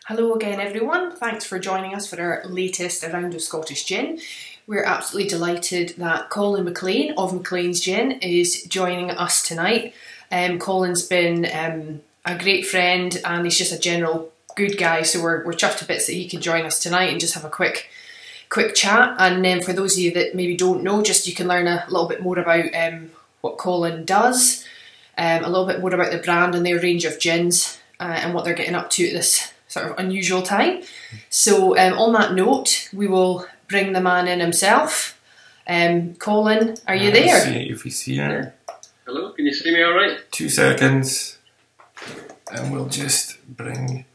Hello again everyone, thanks for joining us for our latest round of Scottish Gin. We're absolutely delighted that Colin McLean of McLean's Gin is joining us tonight. Colin's been a great friend and he's just a general good guy, so we're chuffed to bits that he can join us tonight and just have a quick chat. And for those of you that maybe don't know, just you can learn a little bit more about what Colin does, a little bit more about the brand and their range of gins and what they're getting up to at this sort of unusual time. So on that note, we will bring the man in himself. Colin, are you there? See if he's here. Hello, can you see me all right? 2 seconds, and we'll just bring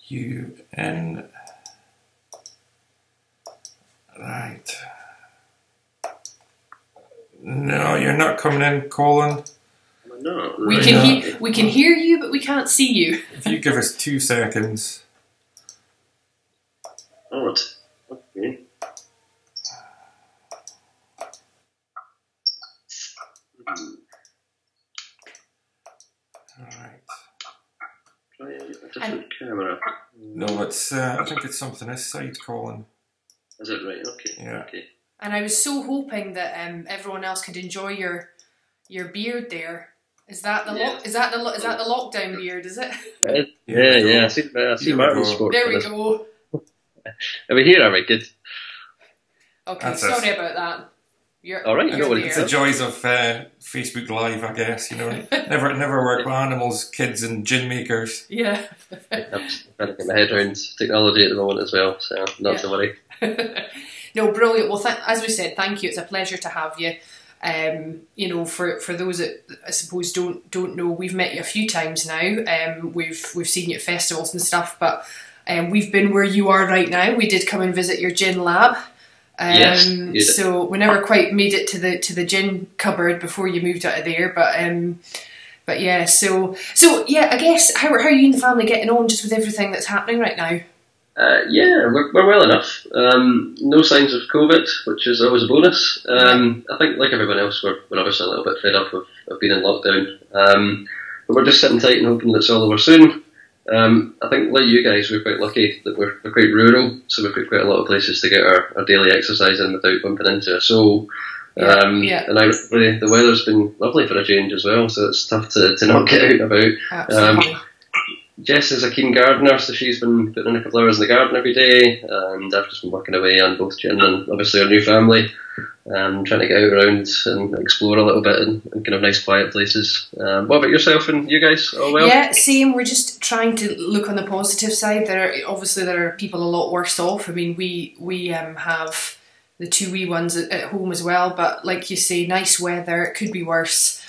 you in. Right. No, you're not coming in, Colin. No, We can hear you, but we can't see you. If you give us 2 seconds. Odd. Okay. Alright. Try a different camera. No, it's I think it's something this side, Colin. Is it right? Okay. Yeah. Okay. And I was so hoping that everyone else could enjoy your beard there. Is that the is that the lockdown beard? Is it? Yeah. I see Martin's sport. There we go. Are we here? Are we good? Okay, That's sorry about that. You're all right. you're It's the joys of Facebook Live, I guess. You know, never work with animals, kids, and gin makers. Yeah. I'm trying to get my head around technology at the moment as well, so not to worry. No, brilliant. Well, as we said, thank you. It's a pleasure to have you. You know, for those that I suppose don't know, we've met you a few times now. We've seen you at festivals and stuff, but we've been where you are right now. We did come and visit your gin lab. Yes, so we never quite made it to the gin cupboard before you moved out of there, but yeah. So yeah, I guess how are you and the family getting on just with everything that's happening right now? Yeah, we're well enough. No signs of COVID, which is always a bonus. I think, like everyone else, we're obviously a little bit fed up of being in lockdown. But we're just sitting tight and hoping that it's all over soon. I think, like you guys, we're quite lucky that we're quite rural, so we've got quite a lot of places to get our daily exercise in without bumping into a soul. And the weather's been lovely for a change as well, so it's tough to not get out and about. Absolutely. Jess is a keen gardener, so she's been putting in a couple of hours in the garden every day, and I've just been working away on both gin and obviously our new family, trying to get out around and explore a little bit in kind of nice quiet places. What about yourself and you guys? All well? Yeah, same. We're just trying to look on the positive side. There are people a lot worse off. I mean, we have the 2 wee ones at home as well, but like you say, nice weather. It could be worse.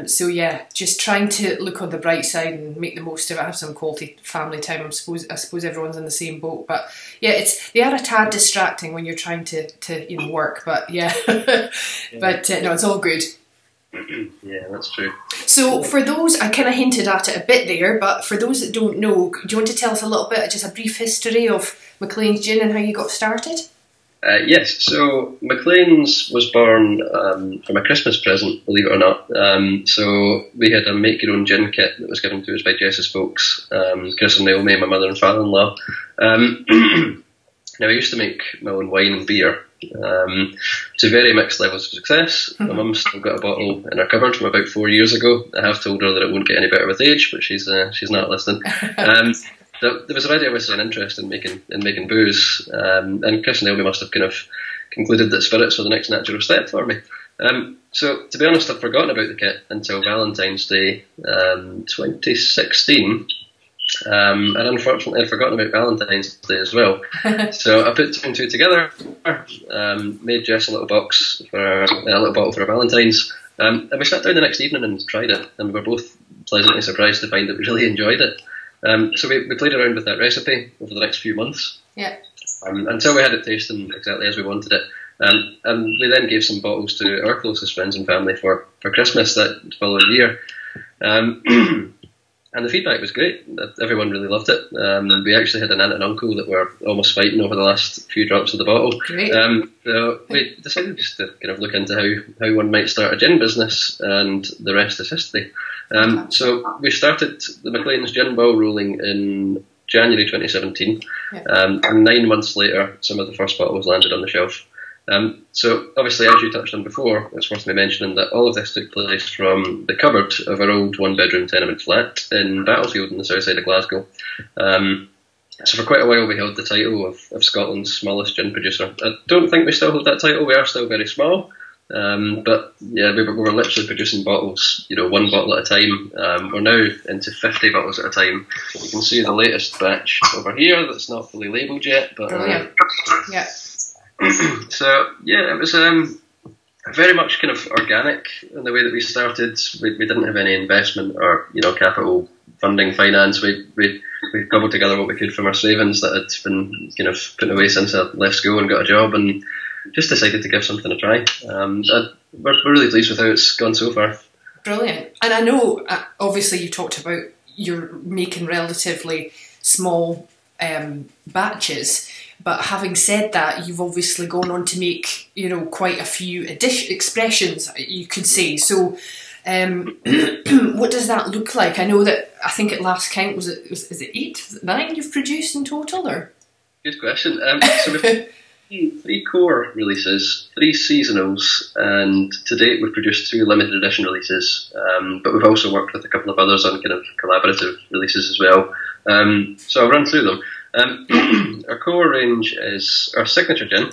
So yeah, just trying to look on the bright side and make the most of it. Have some quality family time. I suppose everyone's in the same boat, but yeah, they are a tad distracting when you're trying to work. But yeah, but no, it's all good. Yeah, that's true. So for those, I kind of hinted at it a bit there, but for those that don't know, do you want to tell us a little bit, just a brief history of McLean's Gin and how you got started? Yes, so McLean's was born from a Christmas present, believe it or not. So we had a make-your-own gin kit that was given to us by Jess's folks, Chris and Naomi, my mother and father-in-law. Now, I used to make my own wine and beer to very mixed levels of success. My mum's still got a bottle in her cupboard from about 4 years ago. I have told her that it won't get any better with age, but she's not listening. There was already obviously an interest in making booze, and Chris and Naomi must have kind of concluded that spirits were the next natural step for me. So to be honest, I'd forgotten about the kit until Valentine's Day 2016, and unfortunately I'd forgotten about Valentine's Day as well. So I put 2 and 2 together, made Jess a little bottle for our Valentine's, and we sat down the next evening and tried it, and we were both pleasantly surprised to find that we really enjoyed it. So we played around with that recipe over the next few months, until we had it tasting exactly as we wanted it. And we then gave some bottles to our closest friends and family for Christmas that following year. And the feedback was great. Everyone really loved it. We actually had an aunt and uncle that were almost fighting over the last few drops of the bottle. Great. So we decided just to kind of look into how one might start a gin business, and the rest is history. So we started the McLean's Gin Ball rolling in January 2017. And 9 months later, some of the first bottles landed on the shelf. So obviously, as you touched on before, it's worth me mentioning that all of this took place from the cupboard of our old one-bedroom tenement flat in Battlefield in the south side of Glasgow. So for quite a while we held the title of Scotland's smallest gin producer. I don't think we still hold that title, we are still very small. But yeah, we were literally producing bottles, one bottle at a time. We're now into 50 bottles at a time. You can see the latest batch over here that's not fully labelled yet. But yeah. So yeah, it was very much kind of organic in the way that we started. We didn't have any investment or capital funding, finance. We cobbled together what we could from our savings that had been kind of put away since I left school and got a job, and just decided to give something a try. We're really pleased with how it's gone so far. Brilliant. And I know, obviously, you talked about you're making relatively small batches, but having said that, you've obviously gone on to make, quite a few expressions, you could say. So, what does that look like? I know that, I think at last count, is it 8? Is it 9 you've produced in total, or? Good question. So we've 3 core releases, 3 seasonals, and to date we've produced 2 limited edition releases, but we've also worked with a couple of others on kind of collaborative releases as well. So I'll run through them. Our core range is our signature gin,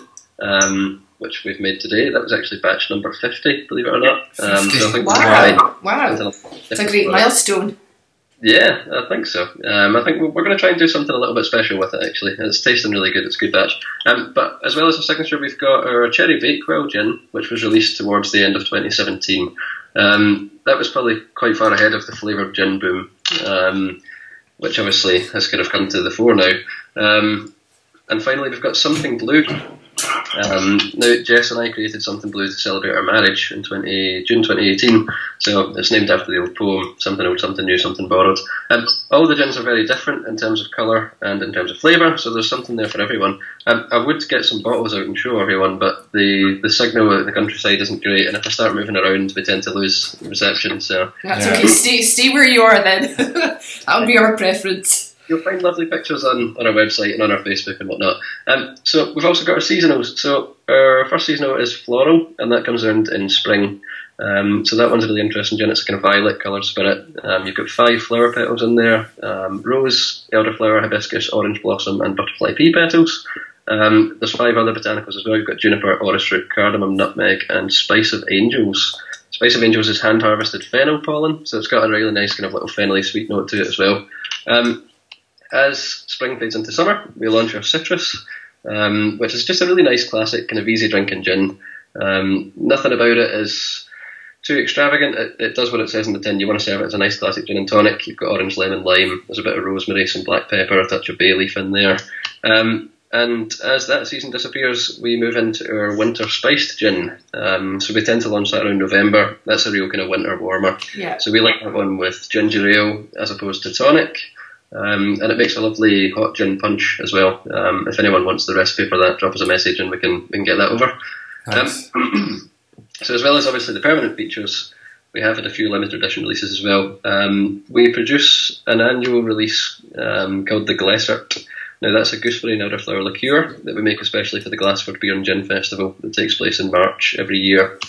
which we've made today. That was actually batch number 50, believe it or not. So I think wow. It's a great milestone. Yeah, I think so. I think we're going to try and do something a little bit special with it, actually. It's tasting really good. It's a good batch. But as well as the signature, we've got our Cherry Bakewell gin, which was released towards the end of 2017. That was probably quite far ahead of the flavoured gin boom, which obviously has kind of come to the fore now. And finally, we've got Something Blue. Now, Jess and I created Something Blue to celebrate our marriage in June 2018, so it's named after the old poem, Something Old, Something New, Something Borrowed. All the gins are very different in terms of colour and in terms of flavour, so there's something there for everyone. I would get some bottles out and show everyone, but the signal at the countryside isn't great, and if I start moving around, we tend to lose reception. So that's okay, stay where you are then. That would be our preference. You'll find lovely pictures on our website and on our Facebook and whatnot. So we've also got our seasonals. So our first seasonal is floral, and that comes around in spring. So that one's a really interesting gin. It's a kind of violet coloured spirit. You've got 5 flower petals in there: rose, elderflower, hibiscus, orange blossom, and butterfly pea petals. There's 5 other botanicals as well. You've got juniper, orris root, cardamom, nutmeg, and spice of angels. Spice of angels is hand harvested fennel pollen, so it's got a really nice kind of little fennelly sweet note to it as well. As spring fades into summer, we launch our citrus, which is just a really nice classic kind of easy drinking gin. Nothing about it is too extravagant. It does what it says in the tin. You want to serve it as a nice classic gin and tonic. You've got orange, lemon, lime. There's a bit of rosemary, some black pepper, a touch of bay leaf in there. And as that season disappears, we move into our winter spiced gin. So we tend to launch that around November. That's a real kind of winter warmer. Yeah. So we like that one with ginger ale as opposed to tonic. And it makes a lovely hot gin punch as well. If anyone wants the recipe for that, drop us a message and we can get that over. Nice. So as well as obviously the permanent features, we have had a few limited edition releases as well. We produce an annual release called the Glessert. Now that's a gooseberry and elderflower liqueur that we make especially for the Glassford Beer and Gin Festival that takes place in March every year,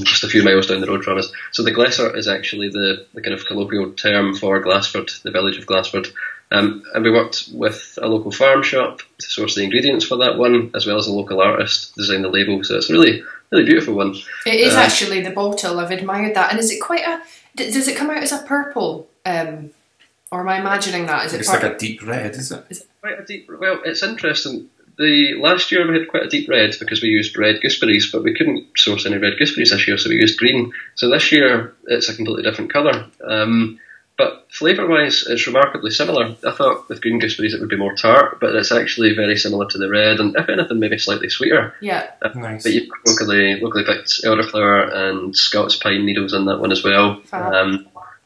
just a few miles down the road from us. So the Glessert is actually the kind of colloquial term for Glassford, the village of Glassford. And we worked with a local farm shop to source the ingredients for that one, as well as a local artist to design the label. So it's a really, really beautiful one. It is actually the bottle. I've admired that. And is it quite does it come out as a purple? Or am I imagining that? It's like a deep red, is it? Quite a deep. Well, it's interesting. Last year we had quite a deep red because we used red gooseberries, but we couldn't source any red gooseberries this year, so we used green. So this year it's a completely different colour. But flavour-wise, it's remarkably similar. I thought with green gooseberries it would be more tart, but it's actually very similar to the red, and if anything, maybe slightly sweeter. Yeah. Nice. But you've locally picked elderflower and Scots pine needles in that one as well.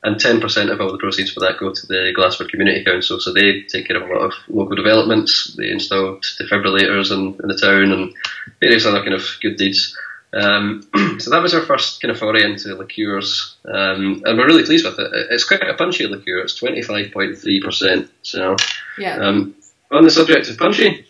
And 10% of all the proceeds for that go to the Glassford Community Council, so they take care of a lot of local developments. They installed defibrillators in the town and various other kind of good deeds. So that was our first kind of foray into liqueurs, and we're really pleased with it. It's quite a punchy liqueur. It's 25.3%. So Yeah. On the subject of punchy,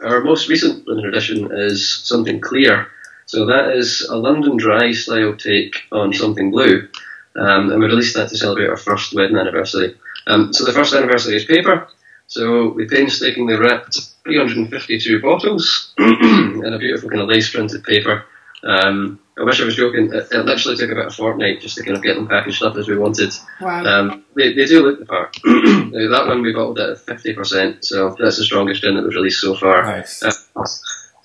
our most recent limited edition is Something Clear. So that is a London Dry style take on Something Blue. And we released that to celebrate our first wedding anniversary. So the first anniversary is paper. So we painstakingly wrapped 352 bottles in a beautiful kind of lace printed paper. I wish I was joking. It literally took about a fortnight just to kind of get them packaged up as we wanted. Wow. They do look the part. That one we bottled at 50%, so that's the strongest gin that was released so far. Nice.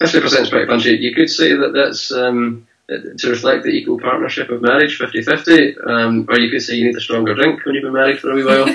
50% is pretty punchy. You could say that that's to reflect the equal partnership of marriage, 50-50, or you could say you need a stronger drink when you've been married for a wee while.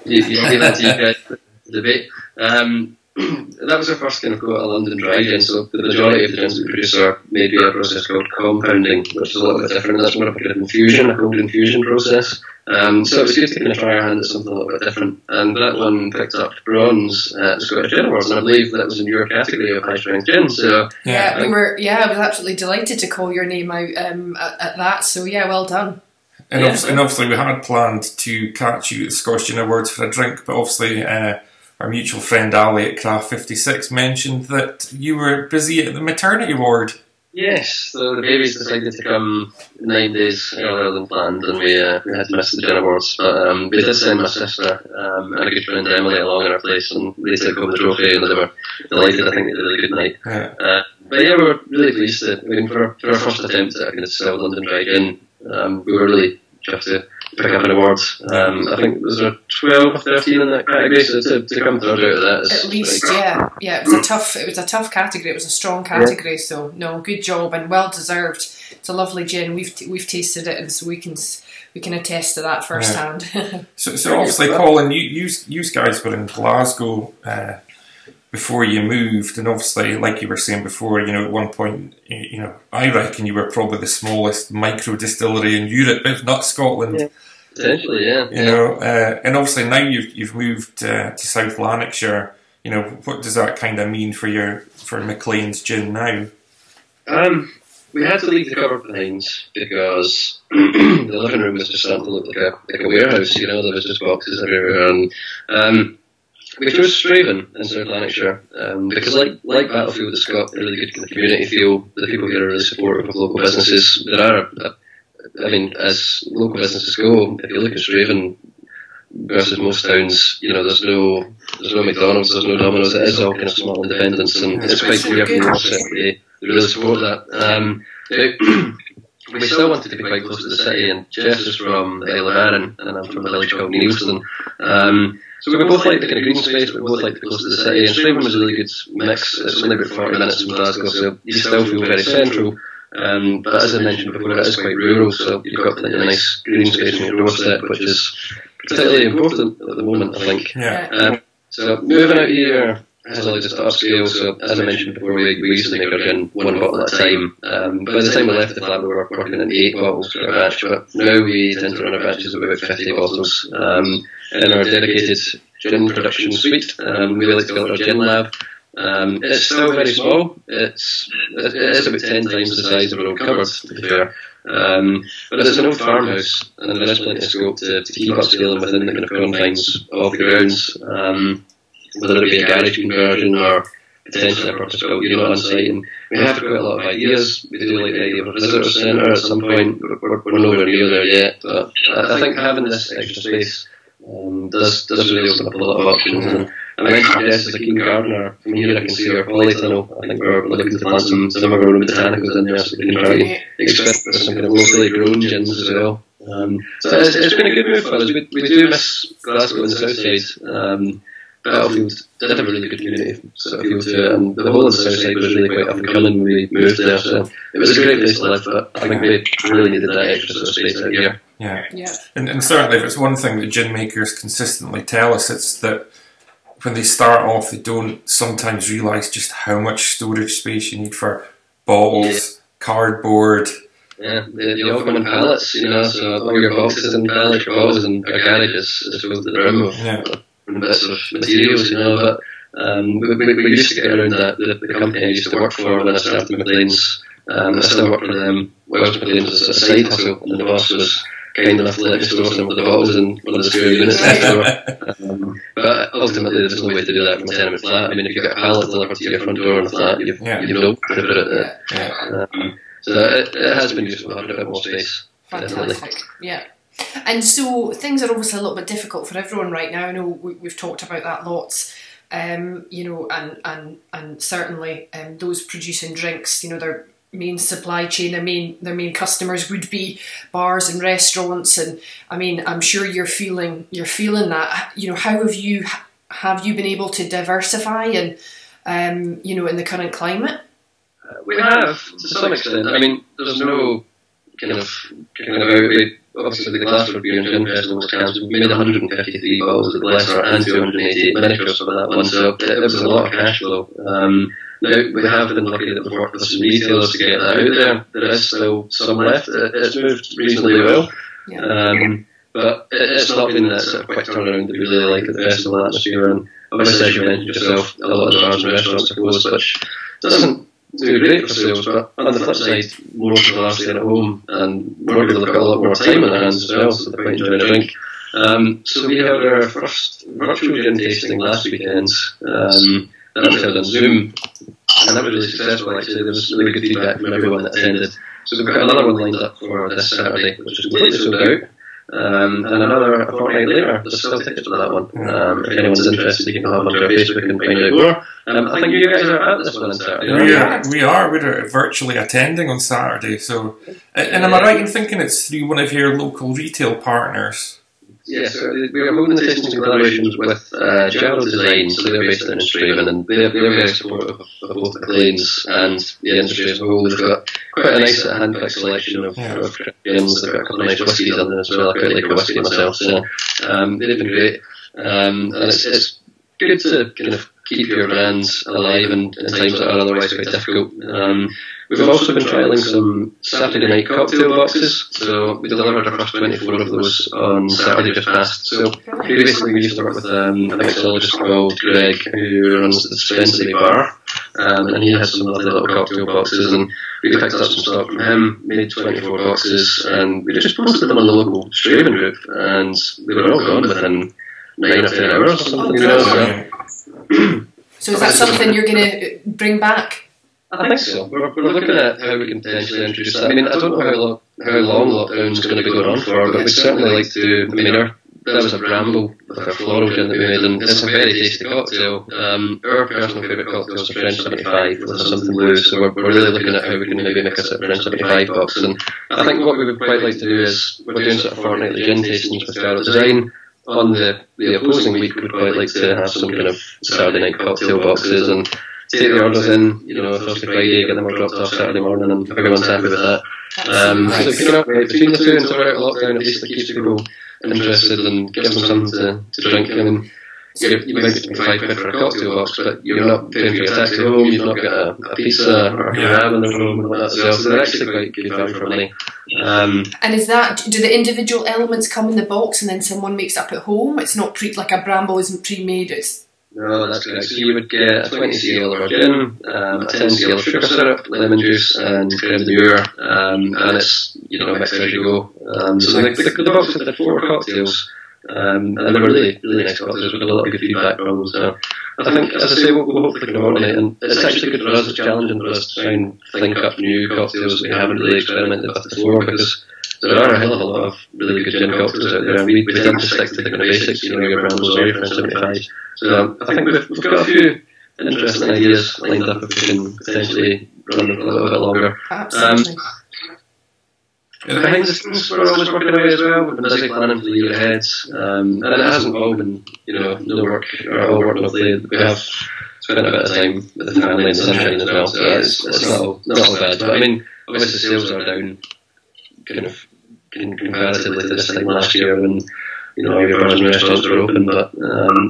you leave that to you guys to debate. That was our first kind of go at a London Dry gin, so the majority of the gins we produce are made via a process called compounding, which is a little bit different. That's more of a kind of infusion, a cold infusion process. So it was good to kind of try our hand at something a little bit different. And that one picked up bronze at the Scottish Gin Awards, and I believe that was in your category of high strength gin. So I was absolutely delighted to call your name out at that. So yeah, well done. And obviously we had planned to catch you at the Scottish Gin Awards for a drink, but obviously our mutual friend Ali at Craft 56 mentioned that you were busy at the maternity ward. Yes, so the babies decided to come 9 days earlier than planned, and we had to miss the Gin Awards. But we did send my sister and a good friend Emily along in our place, and they took home the trophy, and they were delighted. I think they did a really good night. Yeah. But yeah, we were really pleased. For our first attempt at a kind of still London Dry Gin, we were really chuffed to pick up an award. I think there was 12 or 13 in that category, so to come third out of that is at least, yeah. It was a tough category. It was a strong category. Yeah. So no, good job and well deserved. It's a lovely gin. We've tasted it, and so we can attest to that firsthand. Yeah. So obviously, Colin, you guys were in Glasgow before you moved, and obviously, like you were saying before, at one point, I reckon you were probably the smallest micro distillery in Europe, if not Scotland. Yeah. Potentially, yeah. And obviously now you've moved to South Lanarkshire. What does that kind of mean for McLean's gin now? We had to leave the cupboard behind because the living room was just starting to look like a warehouse. There was just boxes everywhere, and we chose Straven in South Lanarkshire because, like Battlefield, it's got a really good kind of community feel. The people here are really supportive of local businesses. There are, as local businesses go, if you look at Straven versus most towns, there's no McDonald's, there's no Domino's. It is all kind of small independents, and it's quite clear from the outset they really support that. We still wanted to be quite close to the city, and Jess is from the Isle of Arran, and I'm from a village called Neilston. So we both like the kind of green space, but we both like to be close to the city, and Straven was a really good mix. It's only about 40 minutes from Glasgow, so you still feel very central. But as I mentioned before, it is quite rural, so you've got plenty of nice green space on your doorstep, which is particularly important at the moment, I think. Yeah. So moving out here has allowed us to upscale. So as I mentioned before, we used to make our gin one bottle at a time. By the time we left the flat, we were working in 8 bottles per batch, but now we tend to run our batches of about 50 bottles. In our dedicated gin production suite, we like to call it our gin lab. It's still very small. It is about 10 times the size of our old cupboard, to be fair. But it's an old farmhouse, and there is plenty of scope to keep upscaling within the kind of confines of the grounds. Whether it be a garage conversion or potentially a purpose-built unit on site. And we have quite a lot of ideas. We do like the idea of a visitor centre at some point. We're nowhere near there yet, but I think having this extra space does really open up a lot of options. And I mentioned Jess as a keen gardener. From here I can see our polytunnel. I think we're looking to plant some of our own botanicals in there, so we can try to experiment with some kind of locally grown gins as well. So it's been a good move for us. We do miss Glasgow and the south side. Battlefield did have a really good community sort of feel to it, and the whole of the south side was really quite up and coming when we moved there, so it was a great place to live, but I think we really needed that extra sort of space out here. Yeah. And certainly if it's one thing that gin makers consistently tell us, it's that when they start off they don't sometimes realise just how much storage space you need for bottles, cardboard. Yeah, they all come in pallets, so all your boxes and pallets, your bottles and a garage is filled to the brim of bits of materials, but we used to get around that. The company I used to work for when I started McLean's, I still work for them. Welsh McLean's was a side hustle, and the boss was kind enough to let me store some of the bottles in one of the spare units next door. But ultimately, there's no way to do that from a tenement flat. I mean, if you get a pallet delivered to your front door in a flat, you know where to put it there. So it has been useful having a bit more space. Fantastic, definitely. Yeah. And so things are obviously a little bit difficult for everyone right now. I know we've talked about that lots. You know, and certainly those producing drinks, you know, their main supply chain, their main customers would be bars and restaurants, and I mean, I'm sure you're feeling that. You know, how have you been able to diversify and you know, in the current climate? We have to some extent. I mean, there's no kind of obviously the Glasgow Beer and Gin Festival was cancelled. We made 153 bottles of Lesser and 288 miniatures for that one, so it was a lot of cash flow. Now, we have been lucky that we've worked with some retailers to get that out there. There is still some left. It's moved reasonably well. But it's not been that sort of quick turnaround that we really like at the festival atmosphere. And obviously, as you mentioned yourself, a lot of the bars and restaurants are closed, which doesn't do great for sales, but on the flip side, more people are staying at home and more people have got a lot more time on their hands as well, so they're quite enjoying a drink. So we had our first virtual gin tasting last weekend, that was held on Zoom, and that was really successful actually. There was really good feedback from everyone that attended. So we've got another one lined up for this Saturday, which is completely sold out. And another a fortnight later, there's still tickets for that one. If anyone's interested, you can have onto our Facebook and find out more. I think you guys are at this one on Saturday. We are. We're virtually attending on Saturday. So, and am I right in thinking it's through one of your local retail partners? Yes, we are holding the tastings in collaborations with Gerald Design, so they're based in Straven, and they're very supportive of both McLean's and the industry as a whole. They've got quite a nice hand-picked selection of gins. They've got a couple of nice whiskies on there as well. I quite like a whisky myself, so they've been great. And it's good to kind of keep your brands alive in times that are otherwise quite difficult. We've also been trialling some Saturday night cocktail boxes, so we delivered our first 24 of those on Saturday just past. So previously we used to work with a mixologist called Greg who runs the Responsibly bar, and he has some lovely little cocktail boxes, and we picked up some stock from him, made 24 boxes, and we just posted them on the local Straven group, and they were all gone within 9 or 10 hours or something. So is that something you're going to bring back? I think so. We're looking at how we can potentially introduce that. I mean, I don't know how long lockdown's going to be going on for, but we'd certainly like to. I mean, that was a bramble with our floral gin that we made, and it's a very tasty cocktail. Our personal favourite cocktail is a French 75 with something blue, so we're really looking at how we can maybe make a French 75 box. And I think what we would quite like to do is we're doing sort of fortnightly gin tastings with Gerald Design. On the opposing week, we'd quite like to have some kind of Saturday night cocktail boxes and take the orders in, you know, Thursday, Friday, get them all dropped off Saturday morning, and everyone's happy with that. So, you know, between the two and throughout lockdown, at least it keeps people interested and gives them something to drink. I mean, you might be paying £5 for a cocktail box, but you're not paying for your taxi home, you've not got a pizza or a kebab in the room and all that as well, so they're actually quite good value for money. And is that, do the individual elements come in the box and then someone makes it up at home? It's not like a Bramble isn't pre-made, it's... No, that's correct. So you would get a 20cl of our gin, a 10cl of sugar syrup, lemon juice, and creme de jour, and it's, you know, mixed as you go. So the box had 4 cocktails, and they were really, really nice cocktails with a lot of good feedback from them. So I think, as I say, we'll hopefully coordinate, and it's actually good for us. It's challenging for us to try and think up new cocktails we haven't really experimented with before, because there are a hell of a lot of really good gin cocktails out there, and we tend to stick to the kind of basics, you know, your Brambles or your French 75. So I think we've got a few interesting ideas lined up if we can potentially run a little bit longer. Absolutely. Behind the scenes, we're always working away as well. We've been busy planning for the year ahead, and it hasn't all been, you know, no work or all work no play. We have spent a bit of time with the family and the sunshine as well, so it's not all bad. But I mean, obviously sales are down, kind of comparatively to this time last year when, you know, your bars and restaurants are open, but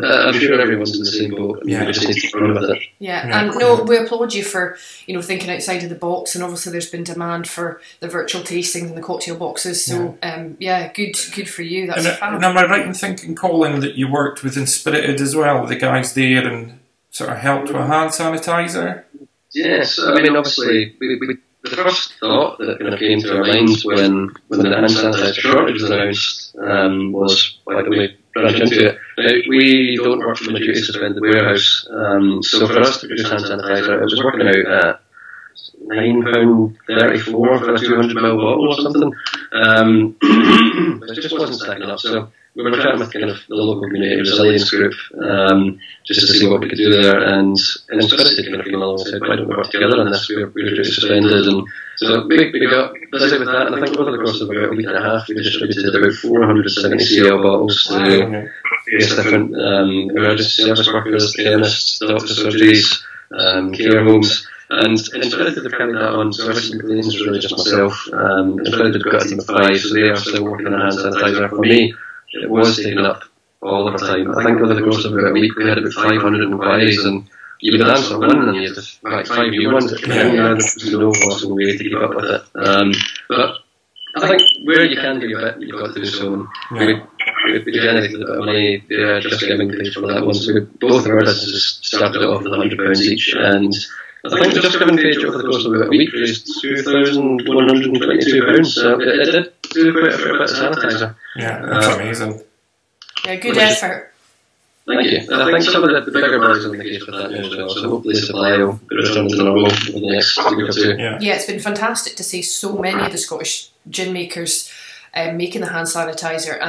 I'm sure everyone's in the same boat. We just need to run with it. And no, we applaud you for, you know, thinking outside of the box, and obviously there's been demand for the virtual tastings and the cocktail boxes, so good for you. That's fab. And am I right in thinking, Colin, that you worked with Inspirited as well, with the guys there, and sort of helped with hand sanitizer? Yes, I mean, obviously, we the first thought that kind of came to our minds when the hand sanitizer shortage was announced was, why don't we branch into it? Now, we don't work from a duty suspended warehouse, so for us to produce hand sanitizer, it was working out at £9.34 for a 200ml bottle or something. It just wasn't stacking up. So we were chatting with kind of the local community resilience group just to see what we could do there, and Inspirited kind of came along and said, why don't we work together on this? We're duty suspended, and so we got busy with that, and I think over the course of about a week and a half we distributed about 470cl bottles to various different emergency service workers, chemists, doctors, surgeries, care homes. And Inspirited have carried that on. So obviously McLean's is really just myself. Inspirited have got a team of 5, so they are still working on hand sanitizer. For me, it was taking up all of our time. I think over the course of about a week we had about 500 inquiries, and you would answer one and you'd have 5 new ones that came in, and there's no possible way to keep up with it. But I think where you can do your bit, you've got to do so. And we generated a bit of money, the Just Giving page for that one. So both of our businesses started off with £100 each, and I think the Just Giving page over the course of about a week raised £2,122. So it did do quite a fair bit of sanitizer. Yeah, that's amazing. Yeah, good effort. Thank you. And I think some of the bigger birds are in the case with that now as well. So hopefully supply will return to normal over the next week or two. Yeah, it's been fantastic to see so many of the Scottish gin makers making the hand sanitizer,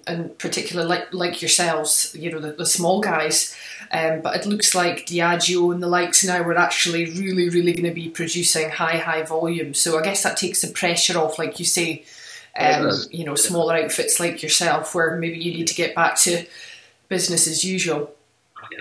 and particularly like yourselves, you know, the small guys. But it looks like Diageo and the likes now are actually really going to be producing high volume. So I guess that takes the pressure off, like you say, you know, smaller outfits like yourself, where maybe you need to get back to business as usual.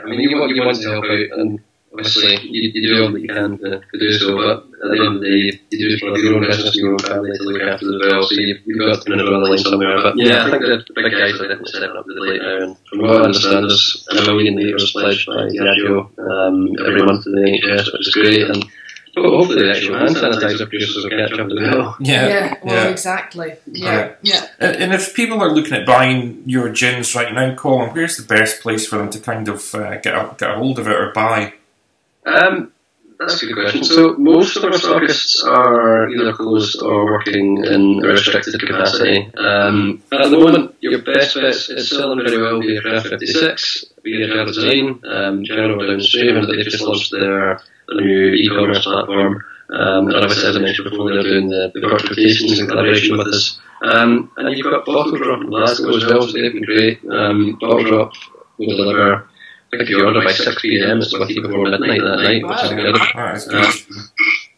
I mean, you want to help out, and obviously you do all that you can to do so, but at the end of the day, you do it for your own business, your own family to look after as well, so you've got to draw the line somewhere. But yeah, I think the big guys are definitely stepping up to the plate now, and from what I understand, there's 1 million litres pledged by Diageo every month to the NHS, which is great, and hopefully the actual hand sanitizer producers will catch up as well. Well, exactly. Yeah. And if people are looking at buying your gins right now, Colin, where's the best place for them to kind of get a hold of it or buy? That's a good question. So most of our stockists are either closed or working in a restricted capacity. At the moment, your best bet is selling very well via Craft 56, via Geraldine, General down the street, and they've just launched their new e-commerce platform. And obviously, as I mentioned before, they're doing the work quotations in collaboration with us. And you've got Bottle Drop in Glasgow as well, so they've been great. Bottle Drop will deliver, I think if you order by 6 p.m, it's with you before midnight that night, which is incredible.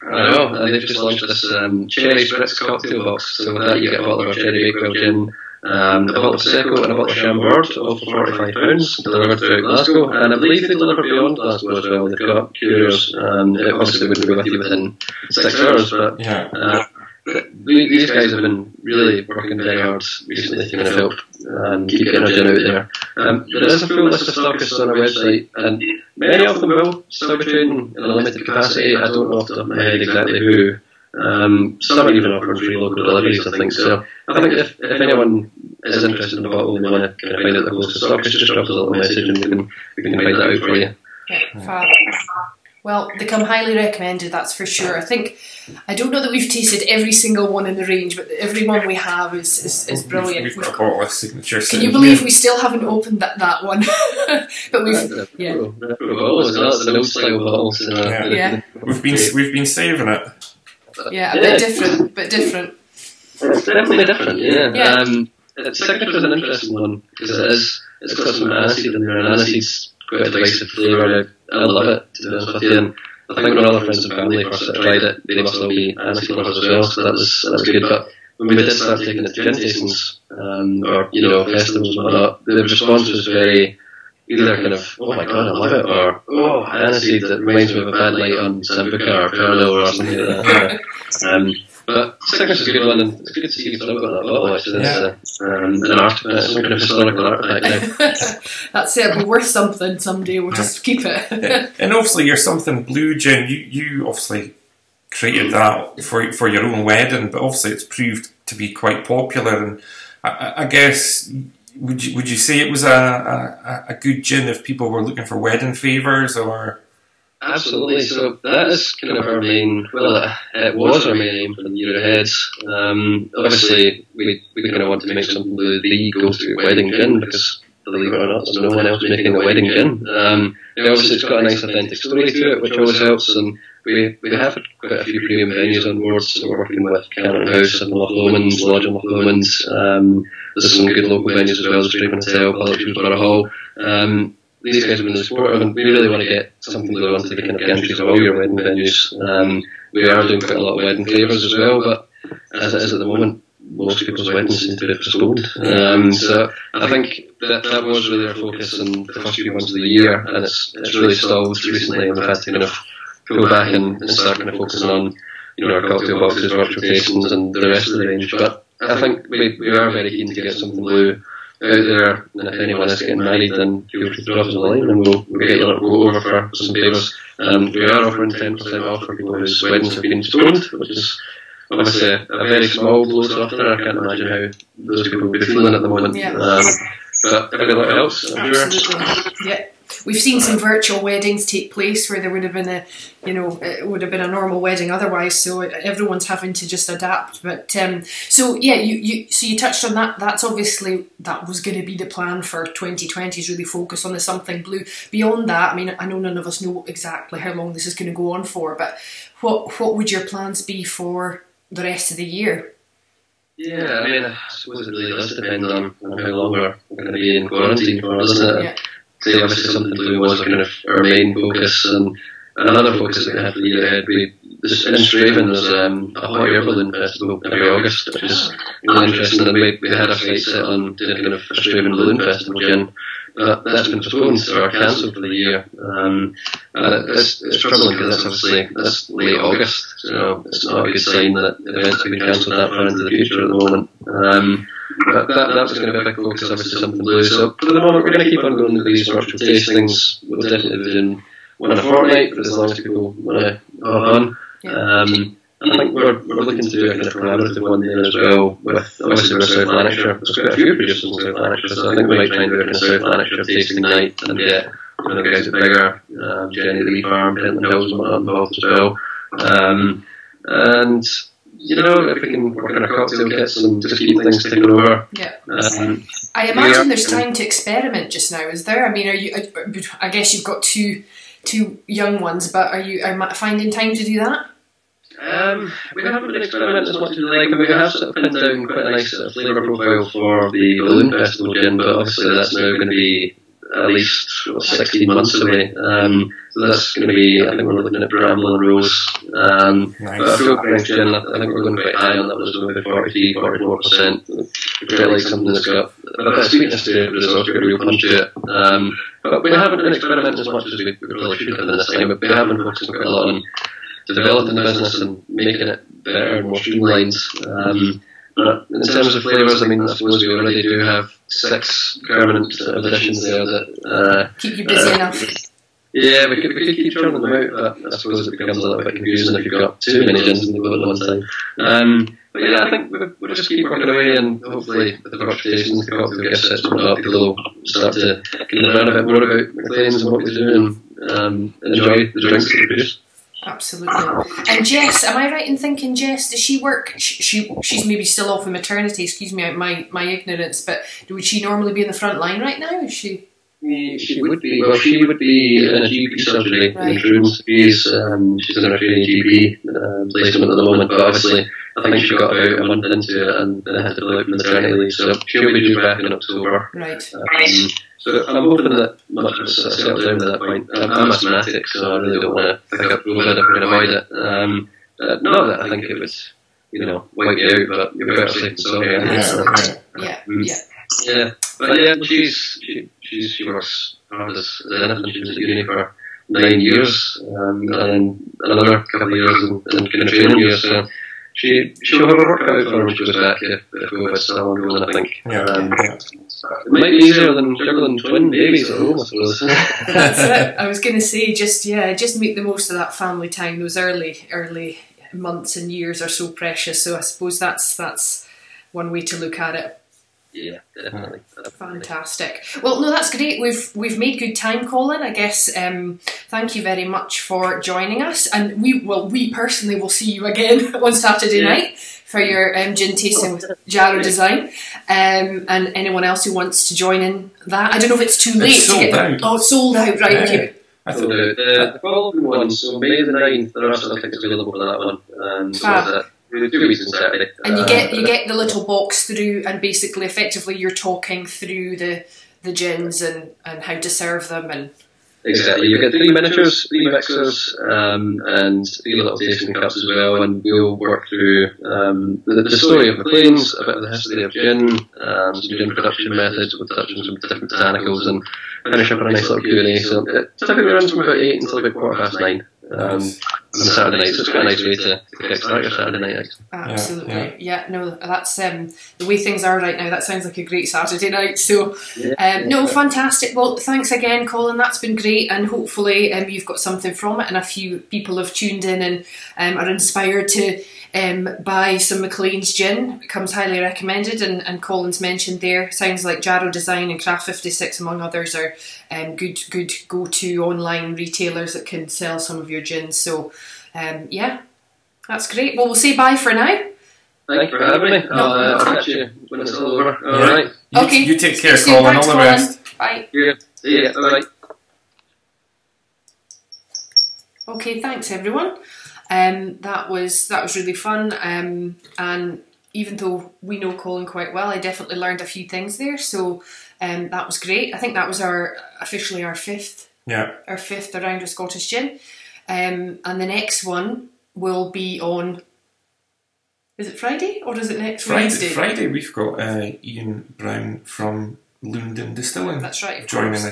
I know, and they've just launched this cherry spritz cocktail box. So with that, you get a bottle of our cherry bakewell gin, a bottle of Prosecco, and a bottle of Chambord, all for £45, delivered throughout Glasgow. And I believe they deliver beyond Glasgow as well. They've got couriers, it obviously wouldn't be with you within 6 hours, but these guys have been really working very hard recently to kind of help keep getting our gin out there. There is a full list of stockists on our website, and many of them will still be trading in a limited capacity. I don't know off the top of my head exactly who. Some are even offering free local deliveries, I think. So I think if anyone is interested in a bottle and they want to kind of find out the closest stockist, just drop us a little message and we can find that out for you. Yeah, fab. Well, they come highly recommended, that's for sure. I don't know that we've tasted every single one in the range, but every one we have is brilliant. We've got a bottle of signature. Can you believe we still haven't opened that one? But we've the old style bottles. We've been saving it. Yeah, a bit different. It's definitely different. Yeah. Signature is an interesting one because it's got some aniseed in there, and aniseed's quite a divisive flavour. I love it, to be honest with you. And I think when all our friends and family first tried it, they must all be aniseed lovers as well, so that was good. But when we did start taking it to gin tastings, or festivals and whatnot, the response was very either kind of, oh my god, I love it, or oh, aniseed, that reminds me of a bad night on Sambuca or Pernod or something like that. But Sickness is a good one, and it's good to see you've still got that bottle, actually. It's an artifact, some kind of historical artifact now. That's it, it'll be worth something someday, we'll just keep it. And obviously your Something Blue gin, you obviously created that for your own wedding, but obviously it's proved to be quite popular, and I guess, would you say it was a good gin if people were looking for wedding favours, or...? Absolutely. So that is kind of our main, well, it was our main aim for the year ahead. Obviously, we kind of want to make something the go-to wedding gin, because believe it or not, there's no one else making a wedding gin. Obviously, it's got a nice authentic story to it, which always helps, and we have quite a few premium venues on board, so we're working with Cannon House and Lochlomon's, Lodge and Lochlomon's. There's some good local venues as well, the Straven Hotel, Borough Hall. These guys have been really supportive, and we really want to get something blue onto the kind of gantries of all your wedding venues. We are doing quite a lot of wedding flavours as well, but as it is at the moment, most people's weddings seem to be postponed. So I think that was really our focus in the first few months of the year, and it's really stalled recently, and we've had to kind of pull back and start kind of focusing on, our cocktail boxes, virtual tastings, and the rest of the range. But I think we are very keen to get something blue out there, and if anyone is getting married, then feel free to drop us a line and we'll get you a little go over for some favours. We are offering 10% off for people whose weddings have been postponed, which is obviously a very small blow to offer. I can't imagine how those people would be feeling at the moment. Yeah. But every little helps, I'm sure. Yeah. We've seen some virtual weddings take place where there would have been it would have been a normal wedding otherwise. So everyone's having to just adapt. But so yeah, you touched on that. That's obviously that was going to be the plan for 2020, is really focus on the something blue. Beyond that, I mean, I know none of us know exactly how long this is going to go on for, but what would your plans be for the rest of the year? Yeah, I mean, I suppose it really does depend on how long we're going to be in quarantine for, doesn't it? Yeah. So obviously something blue was kind of our main focus, and another focus that we have for the year ahead, in Straven there's a hot air balloon festival every August, which is really interesting, and we had a flight set on doing kind of a Straven balloon festival again. That's been postponed or cancelled for the year, and it's troubling because that's late August, so it's not a good sign that events have been cancelled that far into the future at the moment. But that was going to be a big focus, obviously something blue. So for the moment, we're going to keep on going to these virtual tastings. We'll definitely be doing one a fortnight, but as long as people want to hop on. I think we're looking to do a kind of collaborative one there as well, with obviously with South Lanarkshire. There's quite a few producers in South Lanarkshire, so I think we might try and do a kind of South Lanarkshire tasting night and get the guys at Bigger, Jenny the Wee Farm, Pentland Hills and whatnot involved as well. And if we can work on our cocktail kits and just keep things ticking over. Yeah. I imagine there's time to experiment just now, is there? I mean, I guess you've got two young ones, but are you finding time to do that? We haven't been experimenting as much as we like, and we have sort of pinned down quite a nice sort of flavour profile for the Balloon Festival gin, but obviously that's now going to be at least 16 months away. So that's going to be, I think we're looking at Bramble and Rose. Nice. But a full strength gin, I think we're going quite high on that. Was maybe 43-44%. We quite like something that's got a bit of sweetness to it, but it's also got a real punch to it. But we haven't been experimenting as much as we really should have in this time, but we have been focusing quite a lot on developing the business and making it better and more streamlined. But in terms of flavours, I mean, I suppose we already do have 6 permanent additions there that keep you busy enough. Yeah, we could keep churning them out, but I suppose it becomes a little bit confusing if you've got too many gins in the boat at one time. But yeah, I think we'll just keep working away, and hopefully with the virtual tastings, the cocktail gift sets and whatnot, people will start to kind of learn a bit more about McLean's and what we do, and enjoy the drinks that we produce. Absolutely. And Jess, am I right in thinking, Jess, does she work? She's maybe still off on maternity. Excuse me, my ignorance. But would she normally be in the front line right now? Is she? She would be. Well, she would be in a GP surgery in Troons. She's in a training GP placement at the moment, but obviously I think she got about a month into it and then had to pull out maternity leave, so she'll be due back in October. Right. So I'm hoping that much of it's settled down at that point. I'm asthmatic, so I really don't want to pick up COVID if we can avoid it. Not that I think it would, wipe you out, but you're better safe than sorry. Yeah. But yeah, she works hard as anything. She was at uni for 9 years, and then another couple of years in kind of training years. So she'll have a work out for her when she goes back if COVID's still ongoing, I think. It might be easier than juggling twin babies at home, I suppose. That's it. I was going to say, just make the most of that family time. Those early months and years are so precious. So I suppose that's one way to look at it. Yeah, definitely. Fantastic. Well, no, that's great. We've made good time, Colin. I guess. Thank you very much for joining us, and we personally will see you again on Saturday night for your gin tasting with Jarrow Design, and anyone else who wants to join in that. I don't know if it's too late. It's sold out. Oh, it's sold out. Right. Okay. I So the following one, so May the 9th, there are still tickets available for that one. So 2 weeks on Saturday. And you get the little box through, and basically, effectively, you're talking through the gins and how to serve them and. Exactly. You get 3 miniatures, 3 mixers, and 3 little tasting cups as well, and we'll work through the story of McLean's, a bit of the history of gin, some gin production methods, we'll touch on some different botanicals, and finish up on a nice little Q&A. So it typically runs from about 8 until about 9:15. On Saturday night, so it's quite a nice way to kickstart your Saturday night. Absolutely, yeah. No, that's the way things are right now. That sounds like a great Saturday night. So, no, fantastic. Well, thanks again, Colin. That's been great, and hopefully, you've got something from it, and a few people have tuned in and are inspired to buy some McLean's gin. It comes highly recommended, and Colin's mentioned there. Sounds like Jarrow Design and Craft 56, among others, are good go-to online retailers that can sell some of your gins. So, yeah, that's great. Well, we'll say bye for now. Thank you for having me. I'll catch you when it's all over. All right. Okay. You take care, Colin. Thanks, All the best. Bye. Yeah. See ya. Bye. Okay, thanks everyone. That was really fun. And even though we know Colin quite well, I definitely learned a few things there. So that was great. I think that was officially our fifth. Yeah. Our fifth around with Scottish gin. And the next one will be on. Is it Friday or is it next Wednesday? Friday we've got Ian Brown from Lundin Distilling. That's right. Of joining course.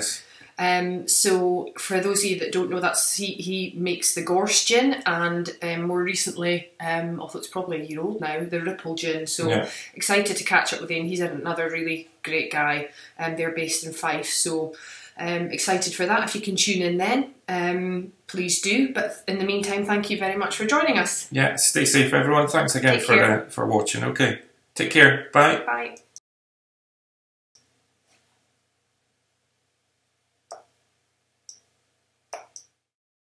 us. So for those of you that don't know, that's he makes the Gorse gin, and more recently, although it's probably a year old now, the Ripple gin. So excited to catch up with him. He's another really great guy, and they're based in Fife. So excited for that. If you can tune in then, please do. But in the meantime, thank you very much for joining us. Yeah, stay safe, everyone. Thanks again for watching. Okay, take care. Bye. Bye.